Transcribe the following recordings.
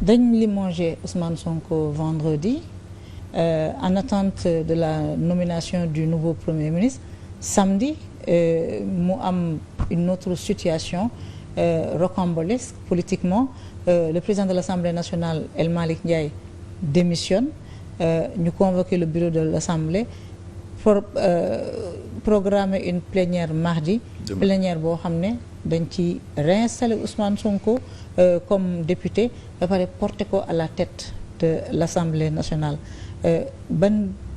dañ limogé Ousmane Sonko vendredi en attente de la nomination du nouveau Premier ministre. Samedi mu am une autre situation rocambolesque politiquement. Le président de l'Assemblée nationale El Malick Ndiaye démissionne. Ñu convoqué le bureau de l'Assemblée pour programmer une plénière mardi. Plénière boo xam ne dañ ci réinstaller Ousmane Sonko comme député ba pare porter ko à la tête de l'Assemblée nationale.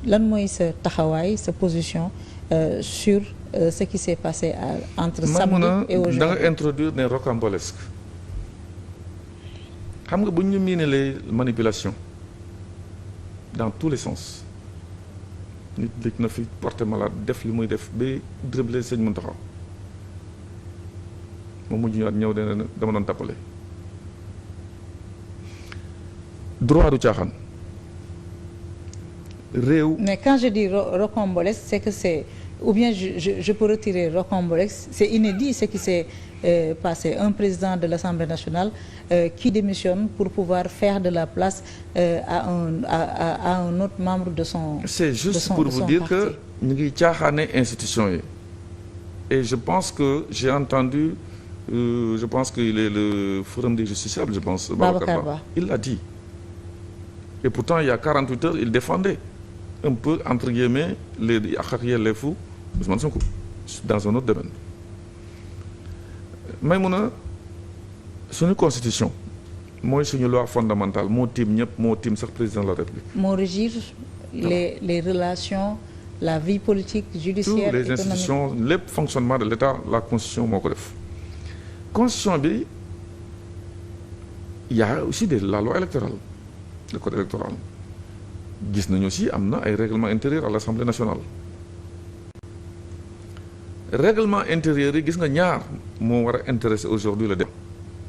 Lan mooy sa taxawaay sa position sur ce qui s'est passé entre samedi et aujourd'hui. da nga introduire ne rocambolesque xam nga bu ñu miinalee manipulation dans tous les sens nit dëj na fi porté malade def li muy def ba dribblé sëñ Mountakha moom mujj ñëwaat ñëw dama doon tappale droit du caaxaan réew. Mais quand je dis rocambolesque, c'est que c'est ou bien je peux retirer rocambolesque, c'est inédit ce qui s'est passé. Un président de l'Assemblée nationale qui démissionne pour pouvoir faire de la place à un autre membre de son. C'est juste de son, pour de vous son dire parti. que ñu ngi caaxaane institution yi et je pense que j'ai entendu je pense qu'il est le forum des justiciables, je pense. Babacar Ba. Il l'a dit. Et pourtant il y a 48 heures il défendait un peu entre guillemets les ak ak yelleefu Ousmane Sonko dans un autre domaine. Maïmouna suñu constitution mooy suñu loi fondamentale moo tiim ñëpp moo tiim sax président de la République. Moo régir les relations, la vie politique, judiciaire, tous les économique. institutions lépp fonctionnement de l'État la constitution moo ko def. Constitution bi il y a aussi la loi électorale le code électoral gis nañu aussi am na ay règlement intérieur à l'Assemblée nationale. Règlement intérieur yi gis nga ñaar moo war a intéresser aujourd'hui le débat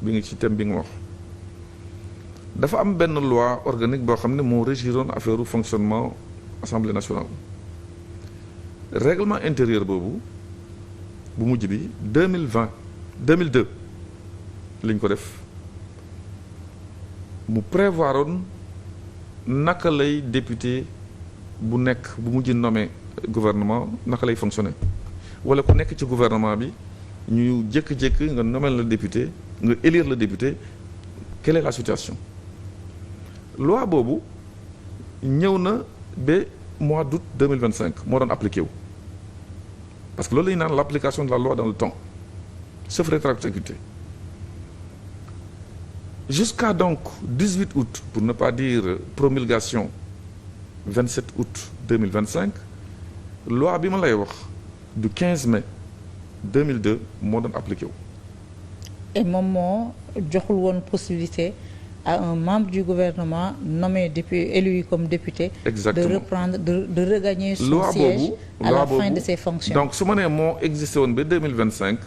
bi ngi ci thème bi nga wax dafa am benn loi organique boo xam ne moo régiroon affaire fonctionnement Assemblée nationale. Règlement intérieur boobu bu mujj bi 2002 lañ ko def mu prévoiroon naka lay député bu nekk bu mujj nommé gouvernement naka lay fonctionner wala ku nekk ci gouvernement bi ñu jékki-jékki nga nommé le député nga élire le député quelle est la situation. Loi boobu ñëw na ba mois d'août 2025 moo doon appliqué wu parce que loolu la ñu naan l'application de la loi dans le temps sauf rétroactivité. Jusqu'à donc 18 août pour ne pas dire promulgation 27 août 2025 loi bi ma lay wax du 15 mai 2002 moo doon appliqué wu. Et moom moo joxul woon possibilité à un membre du gouvernement nommé élu comme député. Exactement. De reprendre de regagner son siège à la fin de ses fonctions. Donc su ma nee moo existé woon ba 2025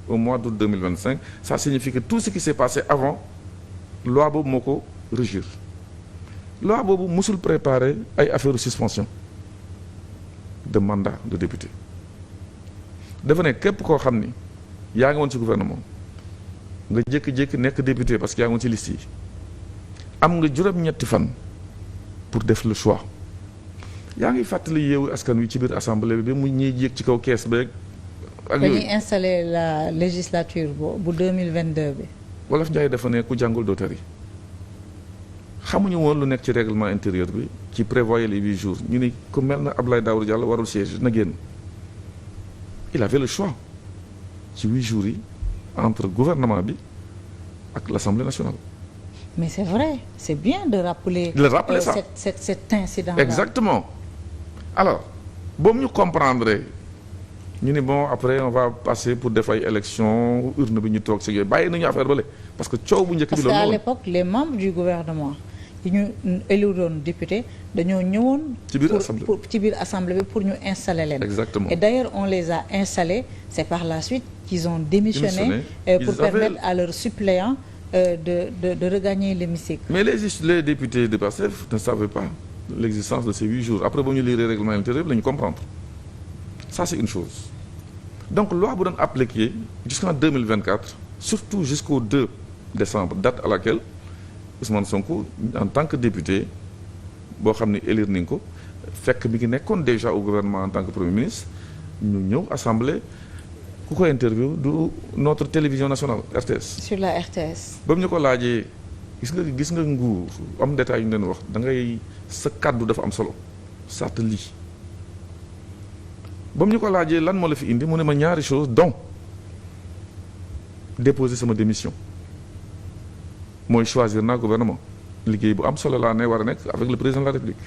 au mois d'août 2025 ça signifie que tout ce qui s'est passé avant loi boobu moo ko régir. Loi boobu musul préparer ay affaire de suspension de mandat de député dafa ne képp koo xam ni yaa ngi woon ci gouvernement nga jékki-jékki nekk député parce que yaa ngi woon ci liste yi am nga juróom-ñetti fan pour def le choix. Yaa ngi fàttali Yewwi Askan Wi ci biir assemblée bi mu ñuy yéeg ci kaw kees beeg ak yooyu. dañuy installer la législature bu 2022 bi. Wolof Njaay dafa ne ku jàngul doo tari xamuñu woon lu nekk ci règlement intérieur bi ci prévoyait les 8 jours ñu ni ku mel na Abdoulaye Daouda Diallo warul siège na génn. Il avait le choix ci 8 jours yi entre gouvernement bi ak l'Assemblée nationale. Mais c'est vrai, c'est bien de rappeler ça. Cet incident-là. Exactement. Alors boobu ñu comprendre ñu ni bon après on va passer pour def ay élection urne bi ñu toog si yooyu bàyyi nañu affaire bale parce que coow bu njëkk bi loolu parce qu'à l'époque les membres du gouvernement yi ñu éliroon député dañoo ñëwoon ci biir assemblée bi pour ñu installer leen. Exactement. Et d'ailleurs on les a installés, c'est par la suite qu'ils ont démissionné pour permettre à leurs suppléants de regagner l'hémicycle. Mais les députés de Pastef ne savaient pas l'existence de ces 8 jours. Après ba ñu lire règlement intérieur la ñu comprendre. Ça c'est une chose. Donc loi bu doon appliquée jusqu'en 2024 surtout jusqu'au 2 décembre date à laquelle Ousmane Sonko en tant que député boo xam ne élire nañ ko fekk mi ngi nekkoon déjà au gouvernement en tant que premier ministre ñu ñëw assemblée ku ko interview du notre télévision nationale RTS. sur la RTS. ba mu ñu ko laajee gis nga nguur am détail yu ñu leen wax da ngay sa kàddu dafa am solo sart lii ba mu ñu ko laajee lan moo la fi indi mu ne ma ñaari chose donc déposer sama démission mooy choisir naa gouvernement liggéey bu am solo laa ne war a nekk avec le président de la République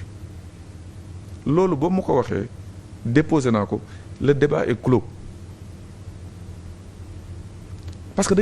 loolu boobu ma ko waxee déposé naa ko le débat est clos parce que